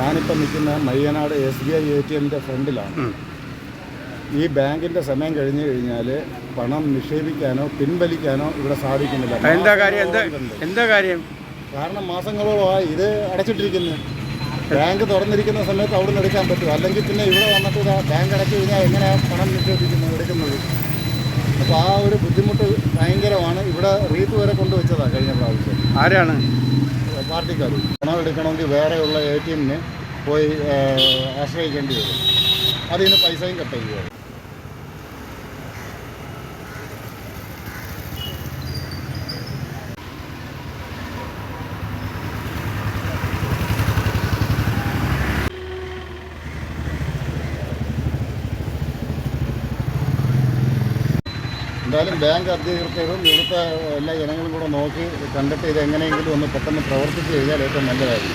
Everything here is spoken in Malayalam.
ഞാനിപ്പോൾ നിൽക്കുന്ന മയ്യനാട് SBI ATMൻ്റെ ഫ്രണ്ടിലാണ്. ഈ ബാങ്കിൻ്റെ സമയം കഴിഞ്ഞു കഴിഞ്ഞാൽ പണം നിക്ഷേപിക്കാനോ പിൻവലിക്കാനോ ഇവിടെ സാധിക്കുന്നില്ല. എന്താ കാര്യം? കാരണം മാസങ്ങളോളമായി ഇത് അടച്ചിട്ടിരിക്കുന്നു. ബാങ്ക് തുറന്നിരിക്കുന്ന സമയത്ത് അവിടെ നിന്ന് എടുക്കാൻ പറ്റും. അല്ലെങ്കിൽ പിന്നെ ഇവിടെ വന്നിട്ട് ബാങ്ക് അടച്ചു കഴിഞ്ഞാൽ എങ്ങനെയാണ് പണം എടുക്കുന്നത്? അപ്പോൾ ആ ഒരു ബുദ്ധിമുട്ട് ഭയങ്കരമാണ്. ഇവിടെ റീത്ത് വരെ കൊണ്ടുവച്ചതാണ് കഴിഞ്ഞ പ്രാവശ്യം. ആരാണ്? പാർട്ടിക്കാർ. പണം എടുക്കണമെങ്കിൽ വേറെയുള്ള ATMന് പോയി ആശ്രയിക്കേണ്ടി വരും. അതിന് പൈസയും കട്ട് ചെയ്യുക. എന്തായാലും ബാങ്ക് അധികൃതരും ഇവിടുത്തെ എല്ലാ ജനങ്ങളും കൂടെ നോക്കി കണ്ടിട്ട് ഇത് എങ്ങനെയെങ്കിലും ഒന്ന് പെട്ടെന്ന് പ്രവർത്തിച്ച് കഴിഞ്ഞാൽ ഏറ്റവും നല്ലതായിരിക്കും.